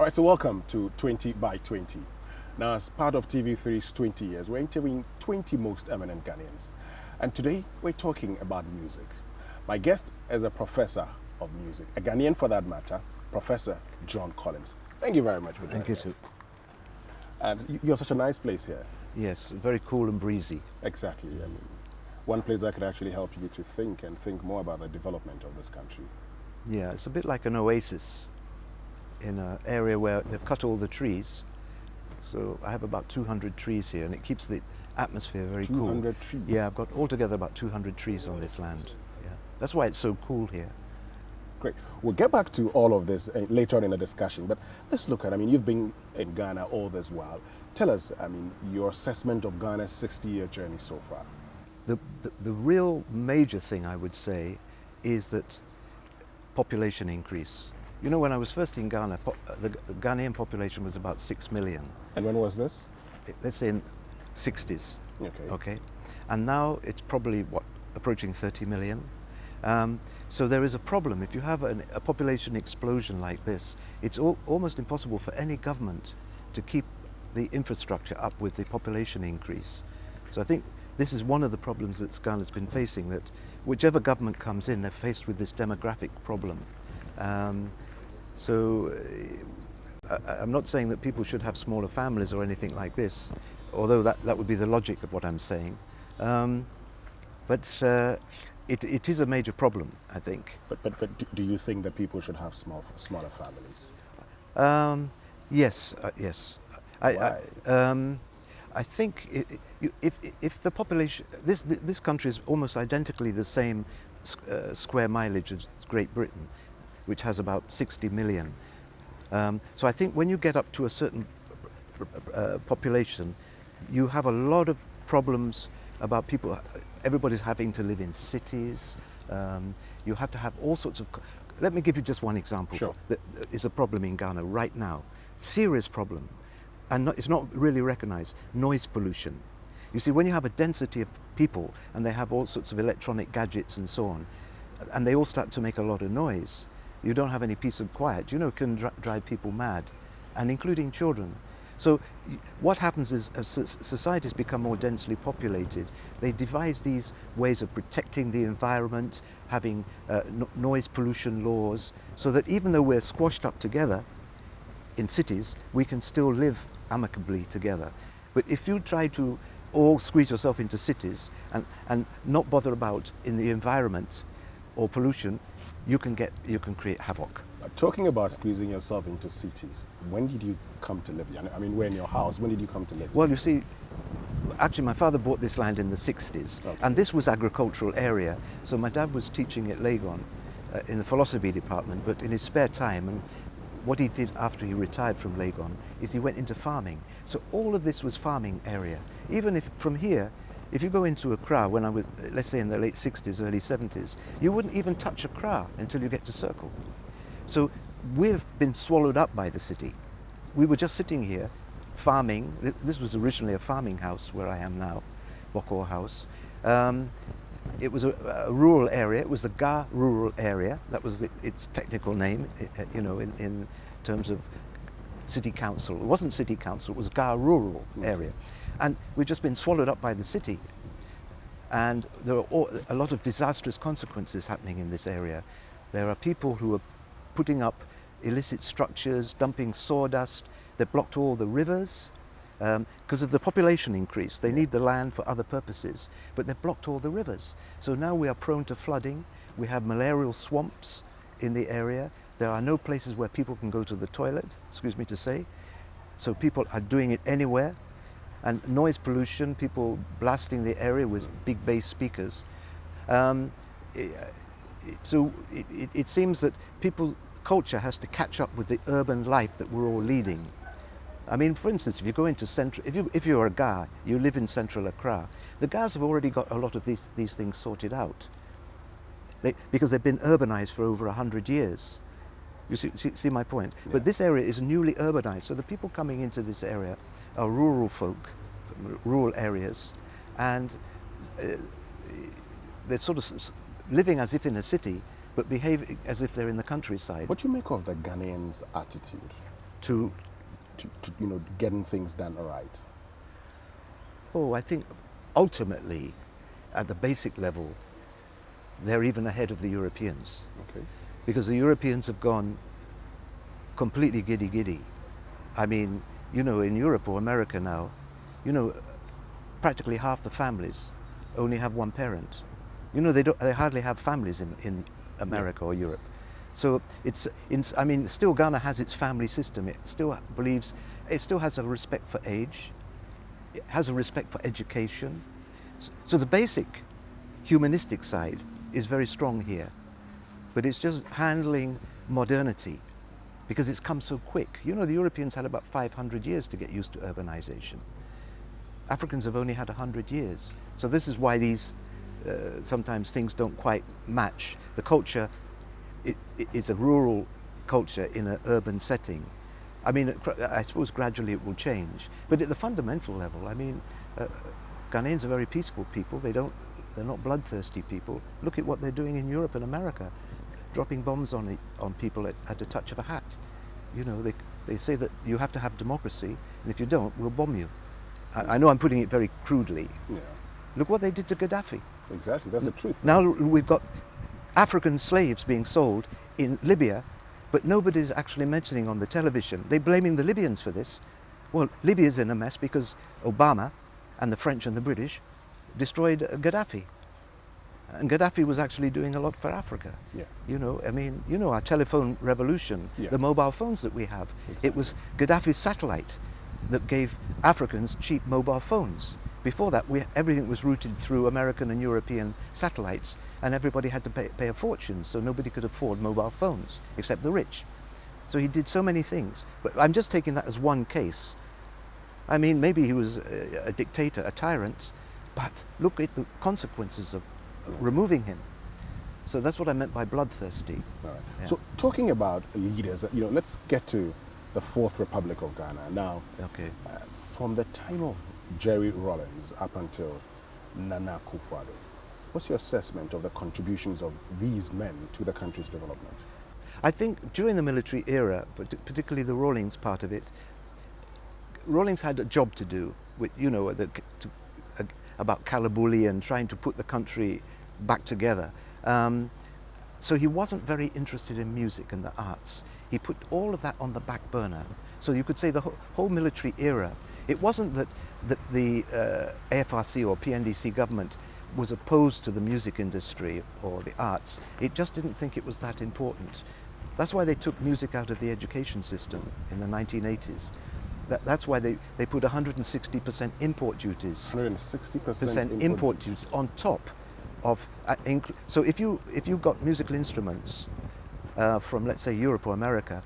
All right, so welcome to 20 by 20. Now, as part of TV3's 20 years, we're interviewing 20 most eminent Ghanaians. And today, we're talking about music. My guest is a professor of music, a Ghanaian for that matter, Professor John Collins. Thank you very much for joining us. Thank you too. And you're such a nice place here. Yes, very cool and breezy. Exactly. I mean, one place that could actually help you to think and think more about the development of this country. Yeah, it's a bit like an oasis in an area where they've cut all the trees. So I have about 200 trees here, and it keeps the atmosphere very cool. 200 trees? Yeah, I've got altogether about 200 trees on this land. Yeah, that's why it's so cool here. Great. We'll get back to all of this later on in the discussion, but let's look at, you've been in Ghana all this while. Tell us, your assessment of Ghana's 60-year journey so far. The real major thing I would say is that population increase. You know, when I was first in Ghana, the Ghanaian population was about 6 million. And when was this? Let's say in 60s. Okay. Okay. And now it's probably, approaching 30 million. So there is a problem. If you have a population explosion like this, it's almost impossible for any government to keep the infrastructure up with the population increase. So I think this is one of the problems that Ghana's been facing, that whichever government comes in, they're faced with this demographic problem. I'm not saying that people should have smaller families or anything like this, although that would be the logic of what I'm saying. It is a major problem, I think. But do you think that people should have smaller families? Yes, yes. Why? I think if the population, this country is almost identically the same square mileage as Great Britain, which has about 60 million. So I think when you get up to a certain population, you have a lot of problems about people. Everybody's having to live in cities. You have to have all sorts of. Let me give you just one example. Sure. That is a problem in Ghana right now. Serious problem. And it's not really recognized, noise pollution. You see, when you have a density of people and they have all sorts of electronic gadgets and so on, and they all start to make a lot of noise, you don't have any peace and quiet. You know, it can drive people mad, and including children. So what happens is, as societies become more densely populated, they devise these ways of protecting the environment, having noise pollution laws, so that even though we're squashed up together in cities, we can still live amicably together. But if you try to all squeeze yourself into cities and not bother about in the environment or pollution, you can create havoc. Talking about squeezing yourself into cities, when did you come to live here? We're in your house. When did you come to live here? Well, you see, actually my father bought this land in the 60s, okay. And this was agricultural area. So my dad was teaching at Legon in the philosophy department, but in his spare time, and what he did after he retired from Legon is he went into farming. So all of this was farming area. Even if from here, if you go into Accra, when I was, let's say in the late 60s, early 70s, you wouldn't even touch Accra until you get to Circle. So we've been swallowed up by the city. We were just sitting here farming. This was originally a farming house where I am now, Bokor House. It was a rural area. It was the Ga rural area. That was its technical name, you know, in terms of city council. It wasn't city council, it was Ga rural area. And we've just been swallowed up by the city. And there are a lot of disastrous consequences happening in this area. There are people who are putting up illicit structures, dumping sawdust. They've blocked all the rivers. Because of the population increase, they need the land for other purposes, but they've blocked all the rivers. So now we are prone to flooding. We have malarial swamps in the area. There are no places where people can go to the toilet, excuse me to say. So people are doing it anywhere. And noise pollution, people blasting the area with big bass speakers. So it seems that culture has to catch up with the urban life that we're all leading. For instance, if you go into if you're a Ga, you live in central Accra, the Gas have already got a lot of these things sorted out. Because they've been urbanized for over 100 years. You see my point? Yeah. But this area is newly urbanized, so the people coming into this area are rural folk, rural areas, and they're sort of living as if in a city, but behaving as if they're in the countryside. What do you make of the Ghanaians' attitude? to you know, getting things done all right? Oh, I think ultimately, at the basic level, they're even ahead of the Europeans. Okay. Because the Europeans have gone completely giddy-giddy. I mean, you know, in Europe or America now, you know, practically half the families only have one parent. You know, they hardly have families in America or Europe. So I mean, still Ghana has its family system. It still believes, it still has a respect for age. It has a respect for education. So the basic humanistic side is very strong here. But it's just handling modernity because it's come so quick. You know, the Europeans had about 500 years to get used to urbanization. Africans have only had 100 years. So this is why these, sometimes things don't quite match. The culture is a rural culture in an urban setting. I mean, I suppose gradually it will change. But at the fundamental level, I mean, Ghanaians are very peaceful people. They're not bloodthirsty people. Look at what they're doing in Europe and America, dropping bombs on people at a touch of a hat. You know, they say that you have to have democracy, and if you don't, we'll bomb you. I know I'm putting it very crudely. Yeah. Look what they did to Gaddafi. Exactly, that's the truth. Now we've got African slaves being sold in Libya, but nobody's actually mentioning on the television. They're blaming the Libyans for this. Well, Libya's in a mess because Obama and the French and the British destroyed Gaddafi. And Gaddafi was actually doing a lot for Africa. Yeah. You know, I mean, you know, our telephone revolution, Yeah. the mobile phones that we have, Exactly. it was Gaddafi's satellite that gave Africans cheap mobile phones. Before that, everything was routed through American and European satellites, and everybody had to pay a fortune, so nobody could afford mobile phones, except the rich. So he did so many things. But I'm just taking that as one case. I mean, maybe he was a dictator, a tyrant, but look at the consequences of removing him. So that's what I meant by bloodthirsty. All right. Yeah. So talking about leaders, you know, let's get to the Fourth Republic of Ghana. Now, Okay. from the time of Jerry Rawlings up until Nana Akufo-Addo, what's your assessment of the contributions of these men to the country's development? I think during the military era, particularly the Rawlings part of it, Rawlings had a job to do with, you know, about Kalabuli and trying to put the country back together. So he wasn't very interested in music and the arts. He put all of that on the back burner. So you could say the whole military era, it wasn't that the AFRC or PNDC government was opposed to the music industry or the arts. It just didn't think it was that important. That's why they took music out of the education system in the 1980s. That's why they put 160% import duties. 160% import duties on top of. So if you got musical instruments from, let's say, Europe or America,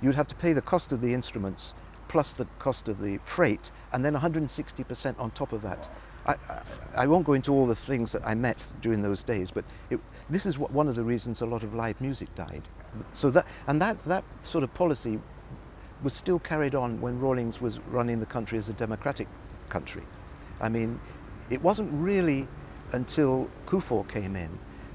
you'd have to pay the cost of the instruments plus the cost of the freight, and then 160% on top of that. I won't go into all the things that I met during those days, but this is one of the reasons a lot of live music died. So that sort of policy was still carried on when Rawlings was running the country as a democratic country. I mean, it wasn't really until Kufuor came in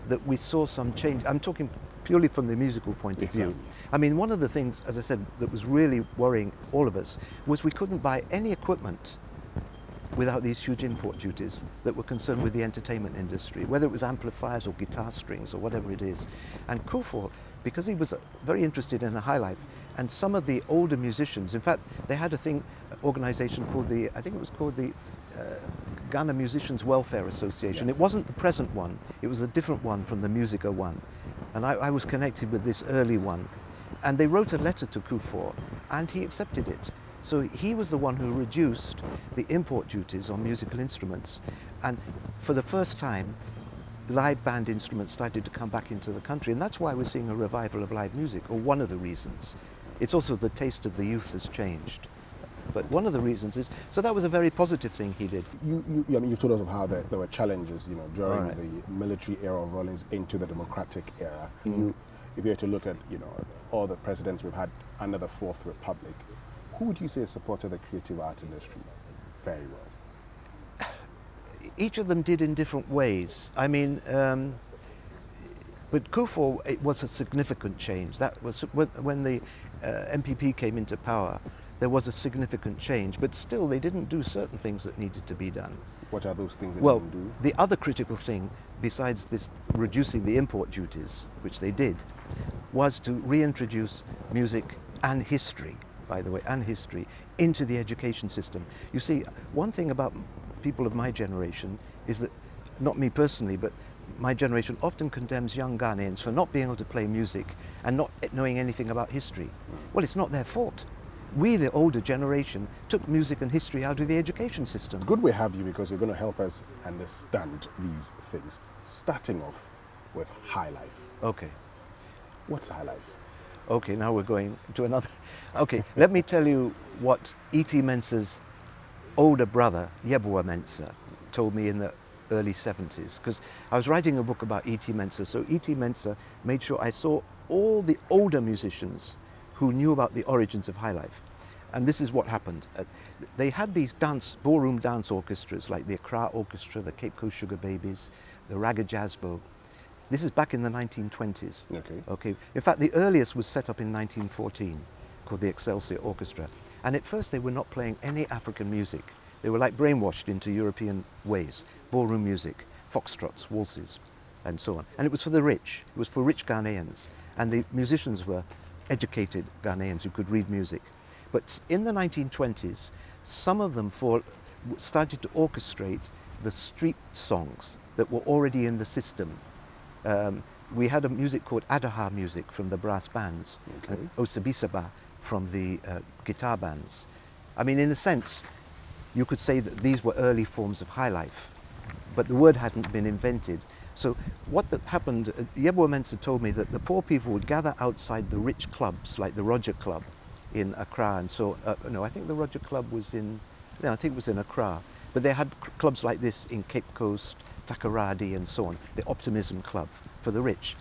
that we saw some change. I'm talking purely from the musical point of view. I mean, one of the things, as I said, that was really worrying all of us was we couldn't buy any equipment without these huge import duties that were concerned with the entertainment industry, whether it was amplifiers or guitar strings or whatever it is. And Kufuor, because he was very interested in a highlife, and some of the older musicians, in fact, they had a organization called I think it was called the Ghana Musicians Welfare Association. Yes. It wasn't the present one, it was a different one from the Musica one. And I was connected with this early one. And they wrote a letter to Kufuor, and he accepted it. So he was the one who reduced the import duties on musical instruments. And for the first time, live band instruments started to come back into the country. And that's why we're seeing a revival of live music, or one of the reasons. It's also the taste of the youth has changed. But one of the reasons is, so that was a very positive thing he did. I mean, you've told us of how there were challenges, you know, during Right. the military era of Rawlings into the democratic era. Mm. If you were to look at, you know, all the presidents we've had under the Fourth Republic, who would you say supported the creative arts industry very well? Each of them did in different ways. I mean, But Kufo, it was a significant change. That was when the MPP came into power, there was a significant change, but still they didn't do certain things that needed to be done. What are those things they Well, didn't do? the other critical thing, besides this reducing the import duties, which they did, was to reintroduce music and history, by the way, and history, into the education system. You see, one thing about people of my generation is that, not me personally, but my generation often condemns young Ghanaians for not being able to play music and not knowing anything about history. Well, it's not their fault. We, the older generation, took music and history out of the education system. Good we have you because you're going to help us understand these things. Starting off with high life. Okay. What's high life? Okay, now we're going to another. Okay, let me tell you what E.T. Mensah's older brother, Yeboah Mensah, told me in the early 70s, because I was writing a book about E.T. Mensah, so E.T. Mensah made sure I saw all the older musicians who knew about the origins of high life. And this is what happened. They had these ballroom dance orchestras like the Accra Orchestra, the Cape Coast Sugar Babies, the Raga Jazzbo. This is back in the 1920s. Okay. In fact, the earliest was set up in 1914, called the Excelsior Orchestra. And at first they were not playing any African music. They were like brainwashed into European ways, ballroom music, foxtrots, waltzes, and so on. And it was for the rich. It was for rich Ghanaians. And the musicians were educated Ghanaians who could read music. But in the 1920s, some of them started to orchestrate the street songs that were already in the system. We had a music called Adaha music from the brass bands, and Osabisaba from the guitar bands. I mean, in a sense, you could say that these were early forms of high life, but the word hadn't been invented. So what happened, Yeboah Mensah told me that the poor people would gather outside the rich clubs, like the Roger Club in Accra, and so, no, I think the Roger Club was in, no, I think it was in Accra, but they had clubs like this in Cape Coast, Takoradi, and so on, the Optimism Club for the rich.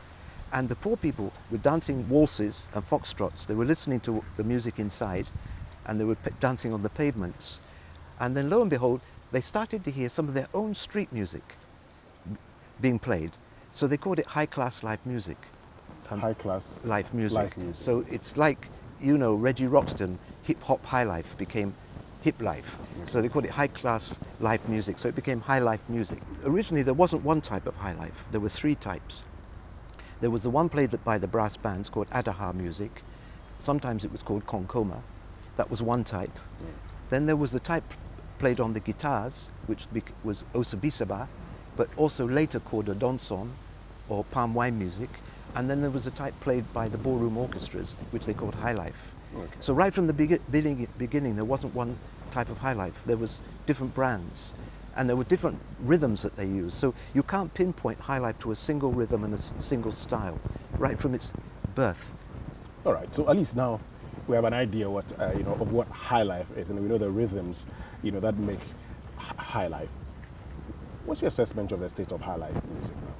And the poor people were dancing waltzes and foxtrots. They were listening to the music inside, and they were dancing on the pavements. And then lo and behold, they started to hear some of their own street music being played. So they called it high-class live music. High-class live music. Live music. So it's like, you know, Reggie Roxton, hip-hop high life became hip life. So they called it high-class live music. So it became high life music. Originally, there wasn't one type of high life. There were three types. There was the one played by the brass bands called Adaha music. Sometimes it was called Konkoma. That was one type. Then there was the type played on the guitars, which was Osabisaba, but also later called a Donson or palm wine music. And then there was a type played by the ballroom orchestras, which they called high life. So right from the beginning, there wasn't one type of high life. There was different brands, and there were different rhythms that they used. So you can't pinpoint high life to a single rhythm and a single style, right from its birth. All right, so at least now we have an idea what, of what high life is, and we know the rhythms, that make high life. What's your assessment of the state of high life music now?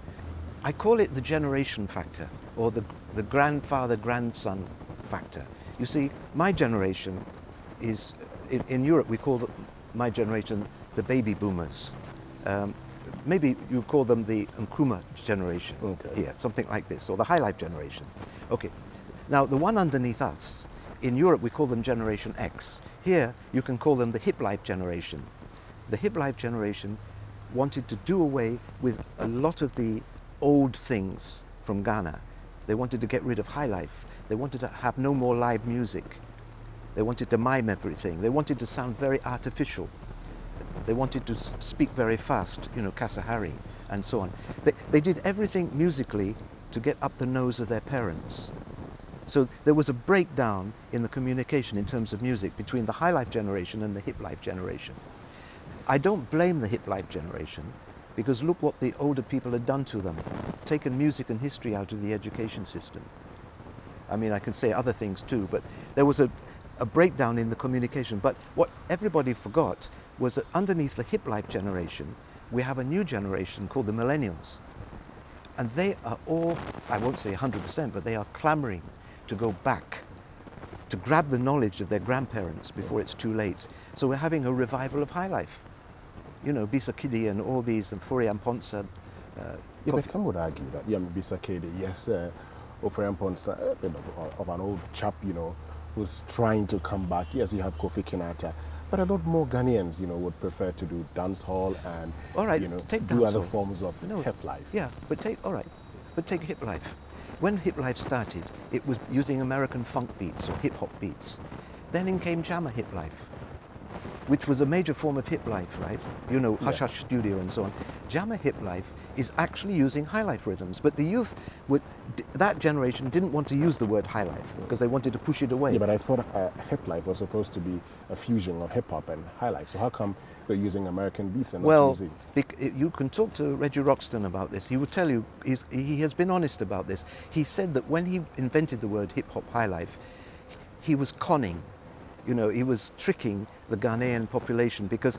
I call it the generation factor, or the grandfather-grandson factor. You see, my generation is, in Europe we call my generation the baby boomers. Maybe you call them the Nkrumah generation here, something like this, or the high life generation. Okay, now the one underneath us, in Europe we call them Generation X. Here you can call them the hip life generation. The hip life generation wanted to do away with a lot of the old things from Ghana. They wanted to get rid of high life. They wanted to have no more live music. They wanted to mime everything. They wanted to sound very artificial. They wanted to speak very fast, Kasahari and so on. They did everything musically to get up the nose of their parents. So there was a breakdown in the communication in terms of music between the high life generation and the hip life generation. I don't blame the hip life generation, because look what the older people had done to them, taken music and history out of the education system. I mean, I can say other things too, but there was a breakdown in the communication. But what everybody forgot was that underneath the hip life generation, we have a new generation called the millennials. And they are all, I won't say 100%, but they are clamoring to go back, to grab the knowledge of their grandparents before it's too late. So we're having a revival of high life. Bisa Kidi and all these, and Furian Ponsa, Yeah, but some would argue that, yeah, Bisa Kede, yes, Ofrempon's a bit of an old chap, who's trying to come back. Yes, you have Kofi Kinata, but a lot more Ghanaians, would prefer to do dance hall and, All right, take do other dancehall. forms of No, hip life. Yeah, but take hip life. When hip life started, it was using American funk beats or hip hop beats. Then in came Jammer hip life, which was a major form of hip life, right? Hush Hush Studio and so on. Jammer hip life is actually using highlife rhythms, but the youth that generation didn't want to use the word highlife because they wanted to push it away. Yeah, but I thought hip life was supposed to be a fusion of hip hop and highlife. So how come they're using American beats and not using? You can talk to Reggie Roxton about this. He will tell you, he has been honest about this. He said that when he invented the word hip hop highlife, he was conning. He was tricking the Ghanaian population because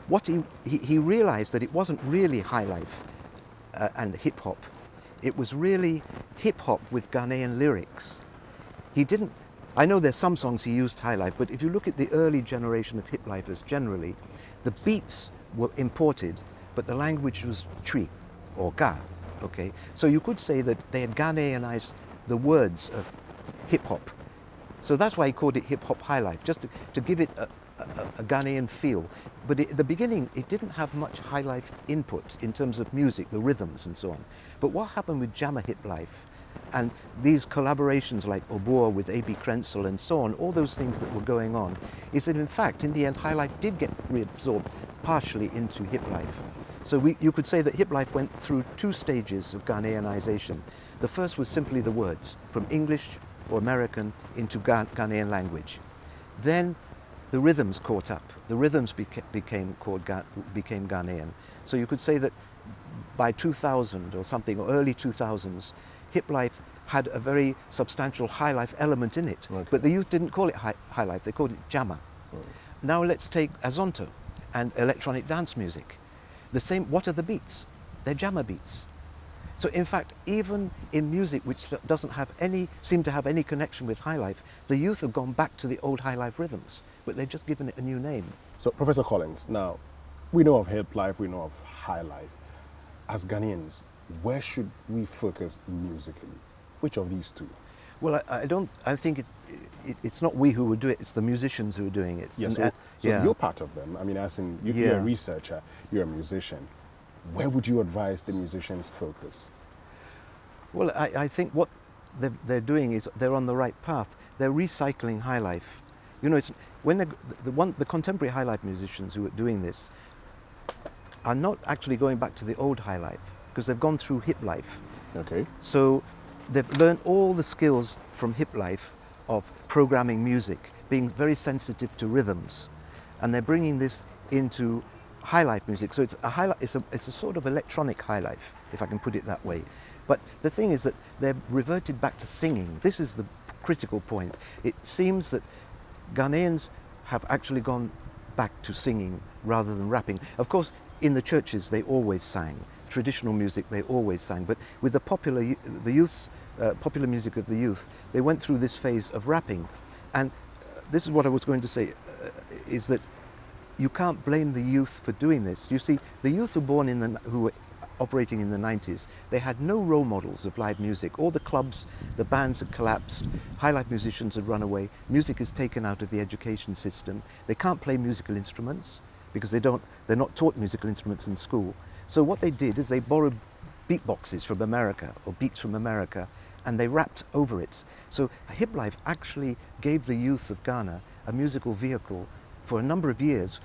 what he realized that it wasn't really highlife and hip hop. It was really hip hop with Ghanaian lyrics. He didn't. I know there's some songs he used highlife, but if you look at the early generation of hip lifers, generally, the beats were imported, but the language was Twi or Ga. Okay, so you could say that they had Ghanaianized the words of hip hop. So that's why he called it hip hop highlife, just to give it a Ghanaian feel. But at the beginning, it didn't have much highlife input in terms of music, the rhythms and so on. But what happened with Jammer hip life and these collaborations like Obua with A.B. Krensel and so on, all those things that were going on, is that in fact, in the end, highlife did get reabsorbed partially into hip life. So you could say that hip life went through two stages of Ghanaianization. The first was simply the words, from English or American into Ghanaian language. Then the rhythms caught up. The rhythms became Ghanaian. So you could say that by 2000 or something, or early 2000s, hip life had a very substantial high life element in it. Okay. But the youth didn't call it high life, they called it jammer. Now let's take Azonto and electronic dance music. The same, what are the beats? They're jammer beats. So in fact, even in music which doesn't seem to have any connection with high life, the youth have gone back to the old high life rhythms, but they've just given it a new name. So Professor Collins, now we know of hip life, we know of high life. As Ghanaians, where should we focus musically? Which of these two? Well, I think it's not we who would do it, it's the musicians who are doing it. Yeah, so you're part of them. I mean, as in, you're a researcher, you're a musician. Where would you advise the musicians focus? Well, I think what they're doing is they're on the right path. They're recycling high life. It's when the contemporary high life musicians who are doing this are not actually going back to the old high life because they've gone through hip life. Okay. So they've learned all the skills from hip life of programming music, being very sensitive to rhythms, and they're bringing this into high life music. So it's a sort of electronic high life, if I can put it that way. But the thing is that they've reverted back to singing. This is the critical point. It seems that Ghanaians have actually gone back to singing rather than rapping. Of course, in the churches they always sang. Traditional music they always sang. But with the popular music of the youth, they went through this phase of rapping. And this is what I was going to say, is that you can't blame the youth for doing this. You see, the youth who were operating in the 90s, they had no role models of live music. All the clubs, the bands had collapsed, high life musicians had run away, music is taken out of the education system. They can't play musical instruments because they're not taught musical instruments in school. So what they did is they borrowed beatboxes from America or beats from America and they rapped over it. So hip life actually gave the youth of Ghana a musical vehicle for a number of years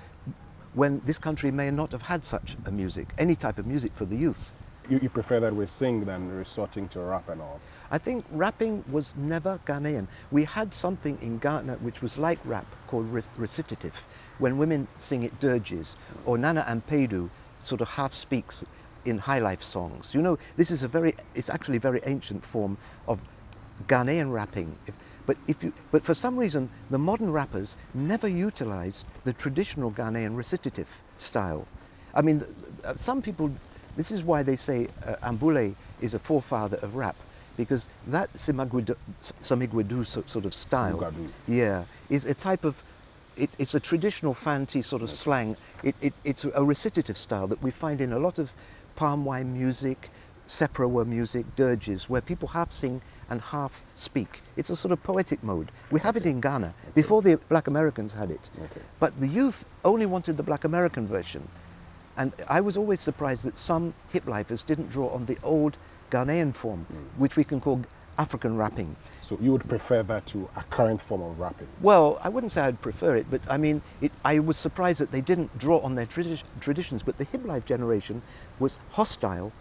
when this country may not have had such a music, any type of music for the youth. You prefer that we sing than resorting to rap and all? I think rapping was never Ghanaian. We had something in Ghana which was like rap called recitative, when women sing it dirges, or Nana Ampedu sort of half speaks in high life songs. This is it's actually a very ancient form of Ghanaian rapping. But for some reason, the modern rappers never utilized the traditional Ghanaian recitative style. I mean, some people, this is why they say Ambule is a forefather of rap, because that Samigwedu sort of style, is a type of, it's a traditional Fanti sort of slang. It's a recitative style that we find in a lot of palm wine music, seprawa music, dirges, where people half sing and half speak. It's a sort of poetic mode. We have it in Ghana, before the Black Americans had it. Okay. But the youth only wanted the Black American version. And I was always surprised that some hip-lifers didn't draw on the old Ghanaian form, which we can call African rapping. So you would prefer that to a current form of rapping? Well, I wouldn't say I'd prefer it, but I mean, I was surprised that they didn't draw on their traditions, but the hip-life generation was hostile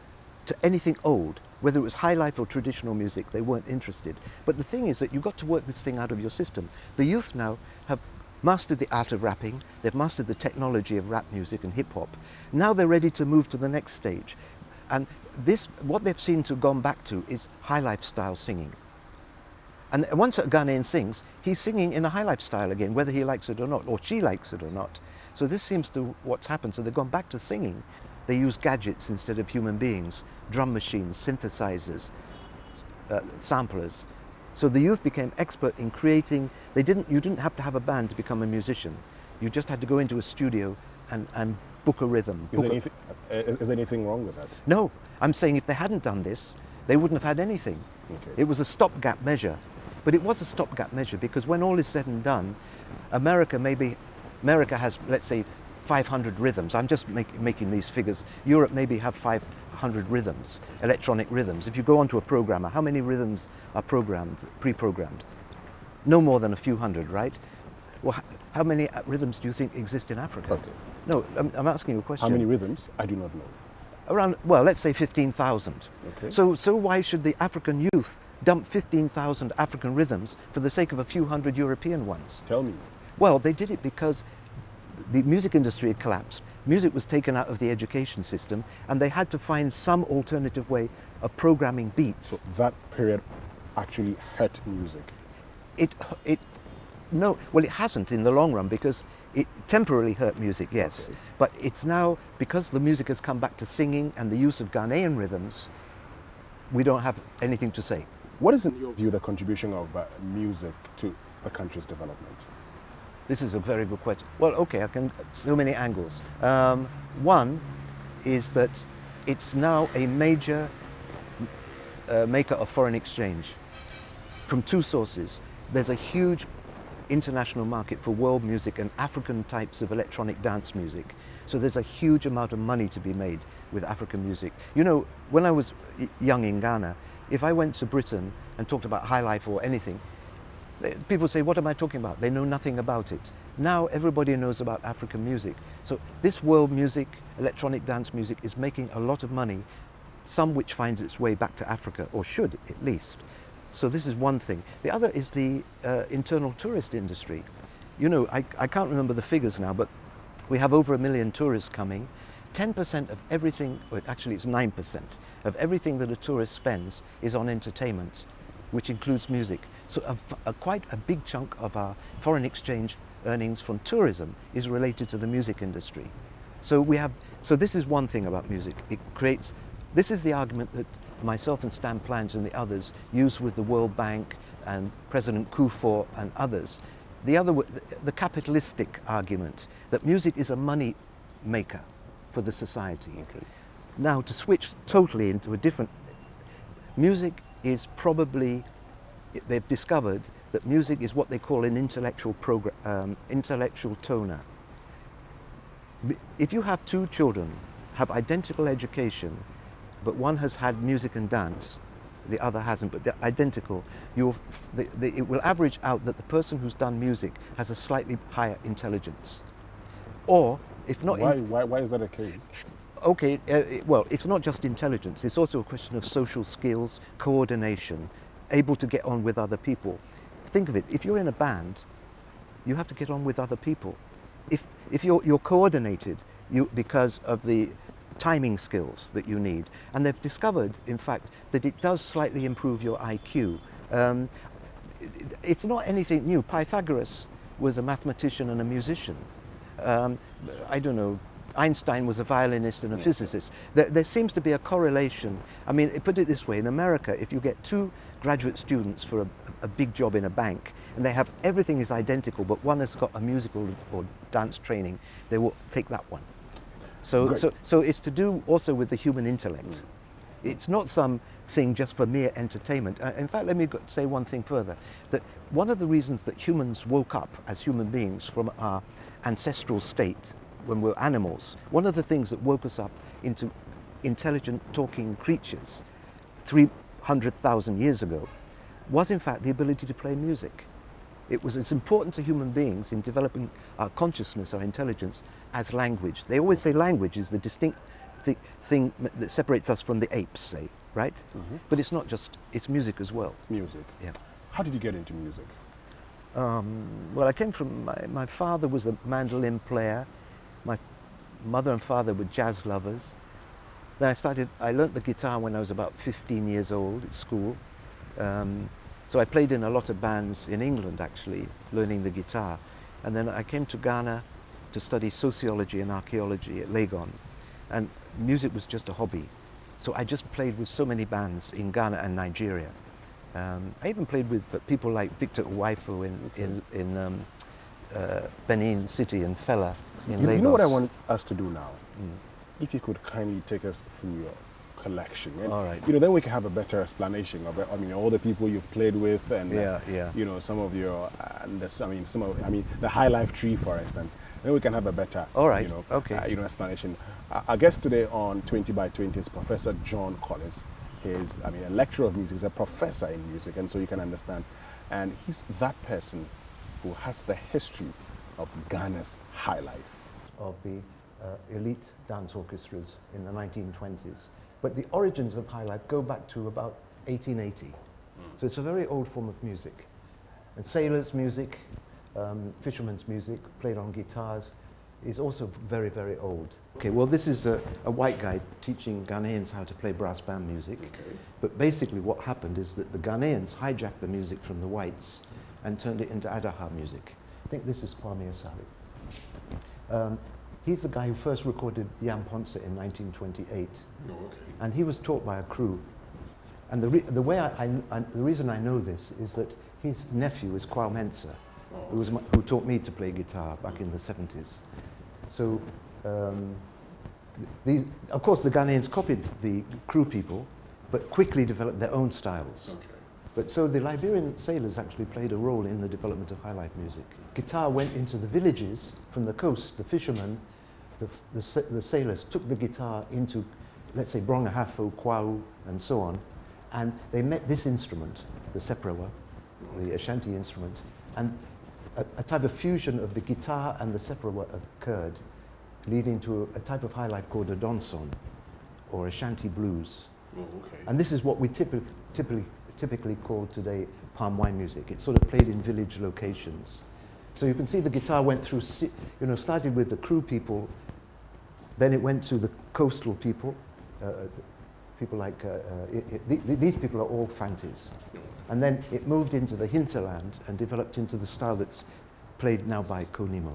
to anything old, whether it was highlife or traditional music. They weren't interested. But the thing is that you've got to work this thing out of your system. The youth now have mastered the art of rapping, they've mastered the technology of rap music and hip-hop. Now they're ready to move to the next stage. And this, what they've seemed to have gone back to is highlife style singing. And once a Ghanaian sings, he's singing in a highlife style again, whether he likes it or not, or she likes it or not. So this seems to what's happened. So they've gone back to singing. They use gadgets instead of human beings, drum machines, synthesizers, samplers. So the youth became expert in creating. You didn't have to have a band to become a musician. You just had to go into a studio and book a rhythm. Is there anything wrong with that? No, I'm saying if they hadn't done this, they wouldn't have had anything. Okay. It was a stopgap measure. But it was a stopgap measure because when all is said and done, America has, let's say, 500 rhythms. I'm just making these figures. Europe maybe have 500 rhythms, electronic rhythms. If you go onto a programmer, how many rhythms are pre-programmed? No more than a few hundred, right? Well, how many rhythms do you think exist in Africa? Okay. No, I'm asking you a question. How many rhythms? I do not know. Around, well, let's say 15,000. Okay. So why should the African youth dump 15,000 African rhythms for the sake of a few hundred European ones? Tell me. Well, they did it because the music industry had collapsed. Music was taken out of the education system, and they had to find some alternative way of programming beats. So that period actually hurt music. No, well, it hasn't in the long run because it temporarily hurt music, yes. Okay. But it's now, because the music has come back to singing and the use of Ghanaian rhythms, we don't have anything to say. What is, in your view, the contribution of music to the country's development? This is a very good question. Well, okay, so many angles. One is that it's now a major maker of foreign exchange from two sources. There's a huge international market for world music and African types of electronic dance music. So there's a huge amount of money to be made with African music. You know, when I was young in Ghana, if I went to Britain and talked about highlife or anything, people say, what am I talking about? They know nothing about it. Now everybody knows about African music. So this world music, electronic dance music, is making a lot of money, some which finds its way back to Africa, or should at least. So this is one thing. The other is the internal tourist industry. You know, I can't remember the figures now, but we have over 1 million tourists coming. 10% of everything, or actually it's 9%, of everything that a tourist spends is on entertainment, which includes music. So quite a big chunk of our foreign exchange earnings from tourism is related to the music industry. So this is one thing about music. This is the argument that myself and Stan Plange and the others use with the World Bank and President Kufuor and others. The capitalistic argument that music is a money maker for the society. Okay. Now, to switch totally into a different, music is probably, they've discovered that music is what they call an intellectual toner. If you have two children, have identical education, but one has had music and dance, the other hasn't, but they're identical, it will average out that the person who's done music has a slightly higher intelligence. Or, if not... Why is that the case? Okay, well, it's not just intelligence, it's also a question of social skills, coordination, able to get on with other people. Think of it, if you're in a band, you have to get on with other people. If you're coordinated, because of the timing skills that you need. And they've discovered, in fact, that it does slightly improve your IQ. It's not anything new. Pythagoras was a mathematician and a musician. I don't know, Einstein was a violinist and a physicist. There seems to be a correlation. I mean, put it this way, in America, if you get two graduate students for a big job in a bank, and they have, everything is identical, but one has got a musical or dance training, they will take that one. So it's to do also with the human intellect. It's not something just for mere entertainment. In fact, let me say one thing further, that one of the reasons that humans woke up as human beings from our ancestral state when we were animals, one of the things that woke us up into intelligent talking creatures 300,000 years ago was in fact the ability to play music. It's important to human beings in developing our consciousness, our intelligence, as language. They always say language is the distinct thing that separates us from the apes, say, right? But it's not just, it's music as well. Music. Yeah. How did you get into music? Well, I came from, my father was a mandolin player. My mother and father were jazz lovers. Then I learnt the guitar when I was about 15 years old at school. So I played in a lot of bands in England, actually, learning the guitar. And then I came to Ghana to study sociology and archaeology at Legon. And music was just a hobby. So I just played with so many bands in Ghana and Nigeria. I even played with people like Victor Uwaifo in Benin City and Fela in Lagos. You know what I want us to do now? If you could kindly take us through your collection. And, all right. Then we can have a better explanation of it. I mean, all the people you've played with, and some of your, the high life tree, for instance. Then we can have a better, explanation. Our guest today on 20 by 20 is Professor John Collins. He's, a lecturer of music. He's a professor in music, and so you can understand. And he's that person who has the history of Ghana's high life. Of the elite dance orchestras in the 1920s. But the origins of high life go back to about 1880. So it's a very old form of music. And sailors' music, fishermen's music, played on guitars, is also very, very old. Okay, well, this is a white guy teaching Ghanaians how to play brass band music. Okay. But basically what happened is that the Ghanaians hijacked the music from the whites and turned it into Adaha music. I think this is Kwame Asali. He's the guy who first recorded Yam Ponce in 1928. Oh, okay. And he was taught by a crew. And the reason I know this is that his nephew is Kwao Mensah, who taught me to play guitar back in the 70s. So, of course, the Ghanaians copied the crew people, but quickly developed their own styles. Okay. But so the Liberian sailors actually played a role in the development of high life music. Guitar went into the villages from the coast. The fishermen, the sailors took the guitar into, let's say, Brongahafo, Kwao, and so on, and they met this instrument, the seprawa, the Ashanti instrument, and a type of fusion of the guitar and the seprawa occurred, leading to a type of high life called a donson, or Ashanti blues. Oh, okay. And this is what we typically call today palm wine music. It's sort of played in village locations. So you can see the guitar went through, started with the crew people, then it went to the coastal people. People like, these people are all Fantis. And then it moved into the hinterland and developed into the style that's played now by Konimo.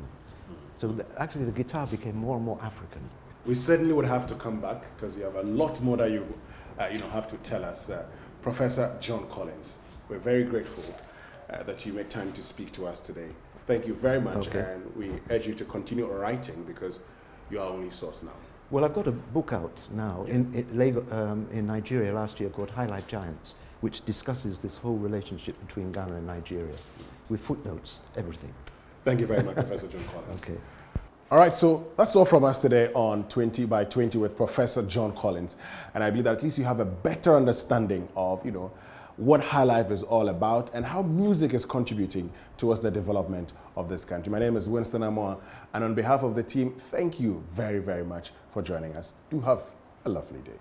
So actually the guitar became more and more African. We certainly would have to come back because you have a lot more that you have to tell us. Professor John Collins, we're very grateful that you made time to speak to us today. Thank you very much, and we urge you to continue writing because you are our only source now. Well, I've got a book out now in Nigeria last year called High Life Giants, which discusses this whole relationship between Ghana and Nigeria, with footnotes, everything. Thank you very much, Professor John Collins. Okay. All right, so that's all from us today on 20 by 20 with Professor John Collins. And I believe that at least you have a better understanding of, what high life is all about and how music is contributing towards the development of this country. My name is Winston Amoa, and on behalf of the team, thank you very, very much for joining us. Do have a lovely day.